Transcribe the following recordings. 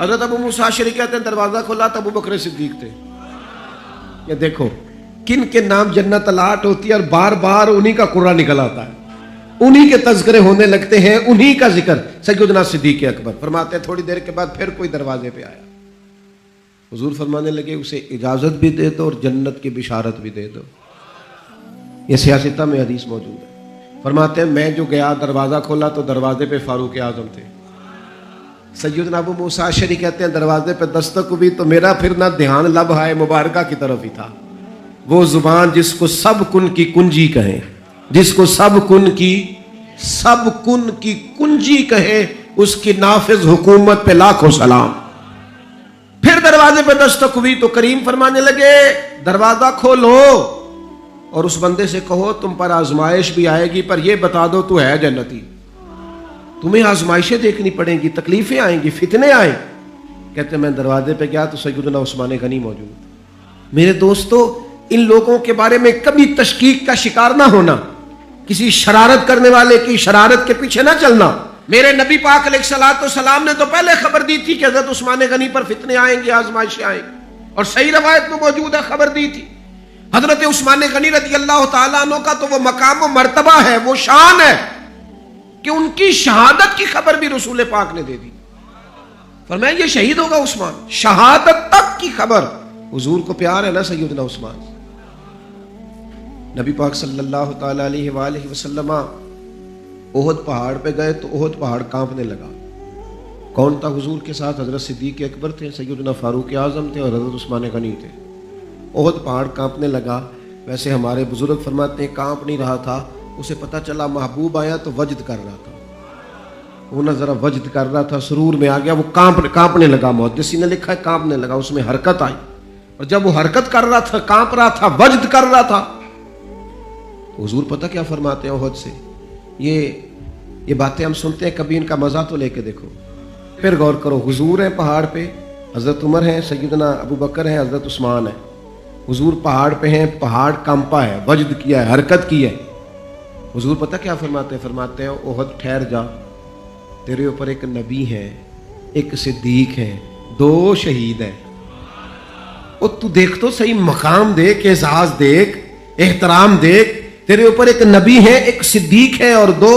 حضرت ابو موسیٰ اشعری کہتے ہیں دروازہ کھولا تو ابو بکر صدیق تھے. یہ دیکھو کن کے نام جنت الاٹ ہوتی ہے اور بار بار انہی کا قرہ نکل آتا ہے, انہی کے تذکرے ہونے لگتے ہیں, انہی کا ذکر. سیدنا صدیق اکبر فرماتے ہیں تھوڑی دیر کے بعد پھر کوئی دروازے پہ آیا, حضور فرمانے لگے اسے اجازت بھی دے دو اور جنت کی بشارت بھی دے دو. یہ سیاستہ میں حدیث موجود ہے. فرماتے ہیں میں جو گیا دروازہ کھولا تو دروازے پہ فاروق اعظم تھے. سیدنا ابو موسیٰ اشعری کہتے ہیں دروازے پہ دستک ہوئی تو میرا پھر نہ دھیان لب ہائے مبارکہ کی طرف ہی تھا. وہ زبان جس کو سب کن کی کنجی کہیں, جس کو سب کن کی کنجی کہے, اس کی نافذ حکومت پہ لاکھوں سلام. پھر دروازے پہ دستک ہوئی تو کریم فرمانے لگے دروازہ کھولو اور اس بندے سے کہو تم پر آزمائش بھی آئے گی پر یہ بتا دو تو ہے جنتی. تمہیں آزمائشیں دیکھنی پڑیں گی, تکلیفیں آئیں گی, فتنے آئیں. کہتے میں دروازے پہ گیا تو سیدنا عثمان غنی موجود. میرے دوستو ان لوگوں کے بارے میں کبھی تشکیک کا شکار نہ ہونا, کسی شرارت کرنے والے کی شرارت کے پیچھے نہ چلنا. میرے نبی پاک علیہ الصلوۃ والسلام نے تو پہلے خبر دی تھی کہ حضرت عثمان غنی پر فتنے آئیں گے, آزمائشیں آئیں گی, اور صحیح روایت میں موجود ہے خبر دی تھی. حضرت عثمان غنی رضی اللہ تعالیٰ عنہ کا تو وہ مقام و مرتبہ ہے, وہ شان ہے کہ ان کی شہادت کی خبر بھی رسول پاک نے دے دی. فرمایا یہ شہید ہوگا عثمان, شہادت تک کی خبر. حضور کو پیار ہے نا سیدنا عثمان. نبی پاک صلی اللہ تعالیٰ علیہ وآلہ وسلم احد پہاڑ پہ گئے تو احد پہاڑ کانپنے لگا. کون تھا حضور کے ساتھ؟ حضرت صدیق اکبر تھے, سیدنا فاروق اعظم تھے اور حضرت عثمان غنی تھے. احد پہاڑ کانپنے لگا. ویسے ہمارے بزرگ فرماتے ہیں کانپ نہیں رہا تھا, اسے پتہ چلا محبوب آیا تو وجد کر رہا تھا, وہ نہ ذرا وجد کر رہا تھا, سرور میں آ گیا, وہ کانپنے لگا. محدثین نے لکھا ہے کانپنے لگا, اس میں حرکت آئی, اور جب وہ حرکت کر رہا تھا, کانپ رہا تھا, وجد کر رہا تھا. حضور پتہ کیا فرماتے ہیں احد سے؟ یہ باتیں ہم سنتے ہیں, کبھی ان کا مزہ تو لے کے دیکھو. پھر غور کرو, حضور ہیں پہاڑ پہ, حضرت عمر ہیں, سیدنا ابو بکر ہیں, حضرت عثمان ہیں. حضور پہاڑ پہ ہیں, پہاڑ کانپا ہے, وجد کیا ہے, حرکت کی ہے. حضور پتہ کیا فرماتے ہیں؟ فرماتے ہیں احد ٹھہر جا, تیرے اوپر ایک نبی ہے, ایک صدیق ہے, 2 شہید ہیں. اور تو دیکھ تو صحیح, مقام دیکھ, اعزاز دیکھ, احترام دیکھ. تیرے اوپر ایک نبی ہے, ایک صدیق ہے اور 2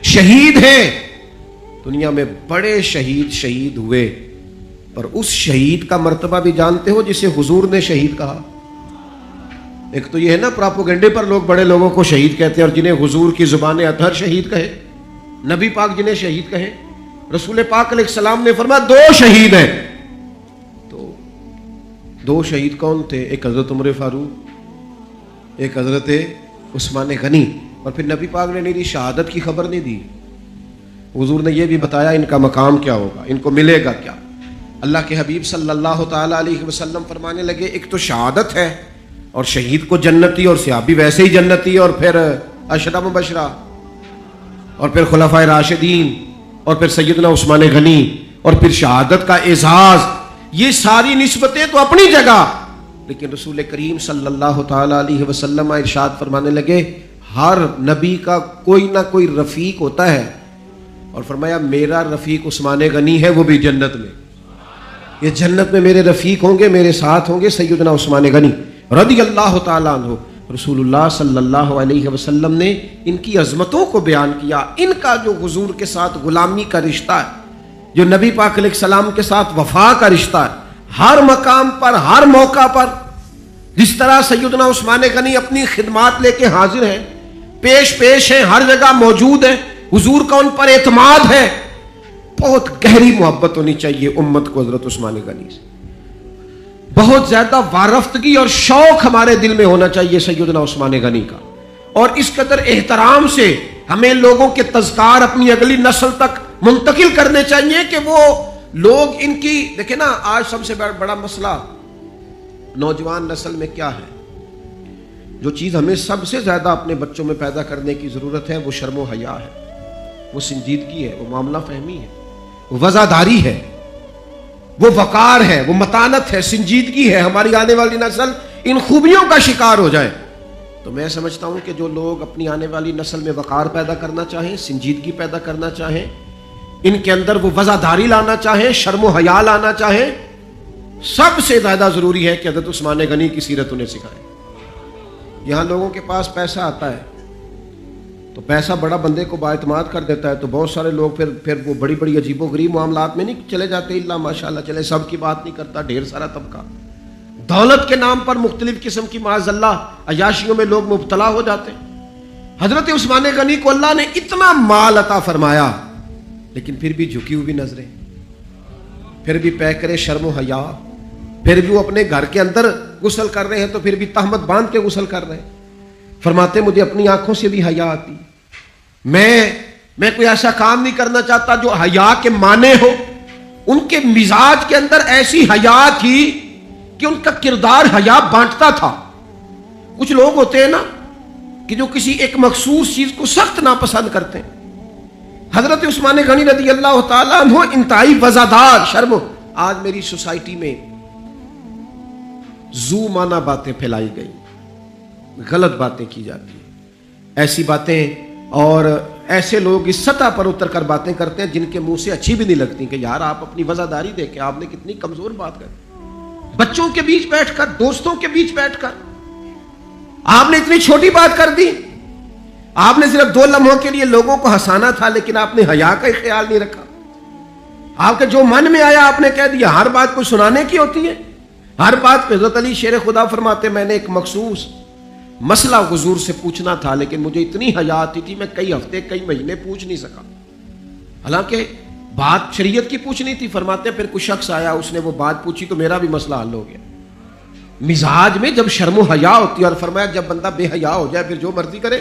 شہید ہیں. دنیا میں بڑے شہید ہوئے, پر اس شہید کا مرتبہ بھی جانتے ہو جسے حضور نے شہید کہا؟ ایک تو یہ ہے نا پراپوگنڈے پر لوگ بڑے لوگوں کو شہید کہتے ہیں, اور جنہیں حضور کی زبان اطہر شہید کہے, نبی پاک جنہیں شہید کہے. رسول پاک علیہ السلام نے فرمایا 2 شہید ہیں. تو 2 شہید کون تھے؟ ایک حضرت عمر فاروق, ایک حضرت عثمان غنی. اور پھر نبی پاک نے نہیں دی, شہادت کی خبر نہیں دی. حضور نے یہ بھی بتایا ان کا مقام کیا ہوگا, ان کو ملے گا کیا. اللہ کے حبیب صلی اللہ تعالیٰ علیہ وسلم فرمانے لگے ایک تو شہادت ہے, اور شہید کو جنتی, اور صحابی ویسے ہی جنتی, اور پھر عشرہ مبشرہ, اور پھر خلفائے راشدین, اور پھر سیدنا عثمان غنی, اور پھر شہادت کا اعزاز. یہ ساری نسبتیں تو اپنی جگہ, لیکن رسول کریم صلی اللہ تعالیٰ علیہ وسلم ارشاد فرمانے لگے ہر نبی کا کوئی نہ کوئی رفیق ہوتا ہے, اور فرمایا میرا رفیق عثمان غنی ہے, وہ بھی جنت میں. یہ جنت میں میرے رفیق ہوں گے, میرے ساتھ ہوں گے سیدنا عثمان غنی رضی اللہ تعالیٰ عنہ. رسول اللہ صلی اللہ علیہ وسلم نے ان کی عظمتوں کو بیان کیا, ان کا جو حضور کے ساتھ غلامی کا رشتہ ہے, جو نبی پاک علیہ السلام کے ساتھ وفا کا رشتہ ہے, ہر مقام پر, ہر موقع پر. جس طرح سیدنا عثمان غنی اپنی خدمات لے کے حاضر ہیں, پیش ہیں, ہر جگہ موجود ہیں, حضور کا ان پر اعتماد ہے. بہت گہری محبت ہونی چاہیے امت کو حضرت عثمان غنی سے, بہت زیادہ وارفتگی اور شوق ہمارے دل میں ہونا چاہیے سیدنا عثمان غنی کا. اور اس قدر احترام سے ہمیں لوگوں کے تذکار اپنی اگلی نسل تک منتقل کرنے چاہیے کہ وہ لوگ ان کی دیکھیں نا. آج سب سے بڑا مسئلہ نوجوان نسل میں کیا ہے؟ جو چیز ہمیں سب سے زیادہ اپنے بچوں میں پیدا کرنے کی ضرورت ہے وہ شرم و حیا ہے, وہ سنجیدگی ہے, وہ معاملہ فہمی ہے, وہ وزاداری ہے, وہ وقار ہے, وہ متانت ہے, سنجیدگی ہے. ہماری آنے والی نسل ان خوبیوں کا شکار ہو جائے. تو میں سمجھتا ہوں کہ جو لوگ اپنی آنے والی نسل میں وقار پیدا کرنا چاہیں, سنجیدگی پیدا کرنا چاہیں, ان کے اندر وہ وزاداری لانا چاہیں، شرم و حیا لانا چاہیں، سب سے زیادہ ضروری ہے کہ حضرت عثمان غنی کی سیرت انہیں سکھائیں۔ یہاں لوگوں کے پاس پیسہ آتا ہے تو پیسہ بڑا بندے کو بااعتماد کر دیتا ہے، تو بہت سارے لوگ پھر وہ بڑی بڑی عجیب و غریب معاملات میں نہیں چلے جاتے، اللہ ماشاءاللہ چلے سب کی بات نہیں کرتا، ڈھیر سارا طبقہ دولت کے نام پر مختلف قسم کی معاذ اللہ عیاشیوں میں لوگ مبتلا ہو جاتے ہیں۔ حضرت عثمان غنی کو اللہ نے اتنا مال عطا فرمایا، لیکن پھر بھی جھکی ہوئی نظریں، پھر بھی پیکرے شرم و حیا، پھر بھی وہ اپنے گھر کے اندر غسل کر رہے ہیں تو پھر بھی تہمت باندھ کے غسل کر رہے ہیں۔ فرماتے مجھے اپنی آنکھوں سے بھی حیا آتی، میں کوئی ایسا کام نہیں کرنا چاہتا جو حیا کے معنی ہو۔ ان کے مزاج کے اندر ایسی حیا تھی کہ ان کا کردار حیا بانٹتا تھا۔ کچھ لوگ ہوتے ہیں نا کہ جو کسی ایک مخصوص چیز کو سخت ناپسند کرتے ہیں۔ حضرت عثمان غنی رضی اللہ تعالیٰ عنہ انتہائی وزادار شرم۔ آج میری سوسائٹی میں زو مانا باتیں پھیلائی گئی، غلط باتیں کی جاتی ہیں، ایسی باتیں اور ایسے لوگ اس سطح پر اتر کر باتیں کرتے ہیں جن کے منہ سے اچھی بھی نہیں لگتی کہ یار آپ اپنی وزاداری دیکھیں، آپ نے کتنی کمزور بات کر، بچوں کے بیچ بیٹھ کر، دوستوں کے بیچ بیٹھ کر آپ نے اتنی چھوٹی بات کر دی۔ آپ نے صرف 2 لمحوں کے لیے لوگوں کو ہنسانا تھا، لیکن آپ نے حیا کا خیال نہیں رکھا۔ آپ کے جو من میں آیا آپ نے کہہ دیا۔ ہر بات کو سنانے کی ہوتی ہے، ہر بات پہ حضرت علی شیر خدا فرماتے میں نے ایک مخصوص مسئلہ حضور سے پوچھنا تھا، لیکن مجھے اتنی حیا آتی تھی میں کئی ہفتے کئی مہینے پوچھ نہیں سکا، حالانکہ بات شریعت کی پوچھنی تھی۔ فرماتے پھر کوئی شخص آیا، اس نے وہ بات پوچھی تو میرا بھی مسئلہ حل ہو گیا۔ مزاج میں جب شرم و حیا ہوتی ہے، اور فرمایا جب بندہ بے حیا ہو جائے پھر جو مرضی کرے،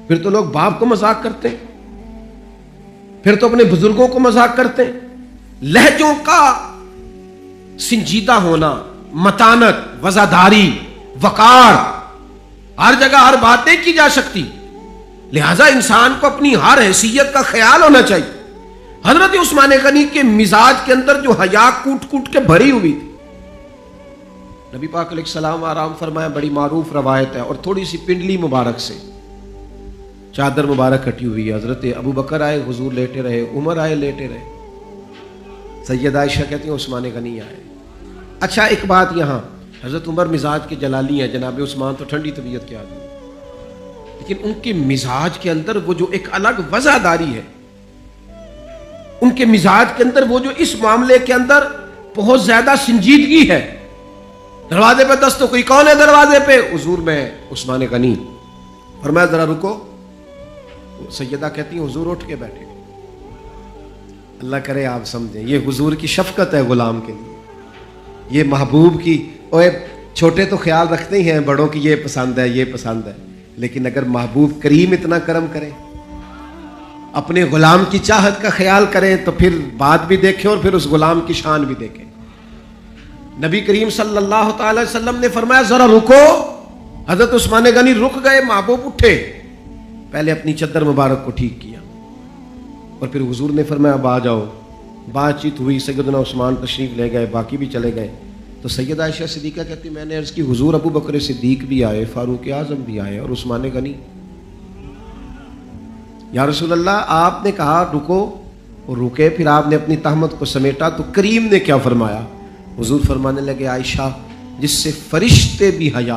پھر تو لوگ باپ کو مذاق کرتے ہیں، پھر تو اپنے بزرگوں کو مذاق کرتے ہیں۔ لہجوں کا سنجیدہ ہونا، متانت، وزاداری، وقار، ہر جگہ ہر بات نہیں کی جا سکتی، لہذا انسان کو اپنی ہر حیثیت کا خیال ہونا چاہیے۔ حضرت عثمان غنی کے مزاج کے اندر جو حیا کوٹ کوٹ کے بھری ہوئی تھی، نبی پاک علیہ السلام آرام فرمایا، بڑی معروف روایت ہے، اور تھوڑی سی پنڈلی مبارک سے چادر مبارک کٹی ہوئی ہے۔ حضرت ابو بکر آئے، حضور لیٹے رہے، عمر آئے، لیٹے رہے، سیدہ عائشہ کہتی ہیں عثمان غنی آئے۔ اچھا ایک بات یہاں، حضرت عمر مزاج کے جلالی ہیں، جناب عثمان تو ٹھنڈی طبیعت کے آدمی، لیکن ان کے مزاج کے اندر وہ جو ایک الگ وزاداری ہے، ان کے مزاج کے اندر وہ جو اس معاملے کے اندر بہت زیادہ سنجیدگی ہے۔ دروازے پہ دست، کوئی کون ہے دروازے پہ؟ حضور میں عثمان غنی۔ فرمایا ذرا رکو، سیدہ کہتی ہیں حضور اٹھ کے بیٹھے۔ اللہ کرے آپ سمجھیں، یہ حضور کی شفقت ہے غلام کے لیے، یہ محبوب کی۔ اوے چھوٹے تو خیال رکھتے ہی ہیں بڑوں کی، یہ پسند ہے یہ پسند ہے، لیکن اگر محبوب کریم اتنا کرم کرے، اپنے غلام کی چاہت کا خیال کریں، تو پھر بات بھی دیکھیں اور پھر اس غلام کی شان بھی دیکھیں۔ نبی کریم صلی اللہ تعالی وسلم نے فرمایا ذرا رکو۔ حضرت عثمان غنی رک گئے، محبوب اٹھے، پہلے اپنی چادر مبارک کو ٹھیک کیا، اور پھر حضور نے فرمایا اب آ جاؤ۔ بات چیت ہوئی، سیدنا عثمان تشریف لے گئے، باقی بھی چلے گئے۔ تو سیدہ عائشہ صدیقہ کہتی میں نے عرض کی حضور ابو بکر صدیق بھی آئے، فاروق اعظم بھی آئے، اور عثمان غنی۔ یا رسول اللہ آپ نے کہا رکو، اور رکے، پھر آپ نے اپنی تہمت کو سمیٹا، تو کریم نے کیا فرمایا؟ حضور فرمانے لگے عائشہ جس سے فرشتے بھی حیا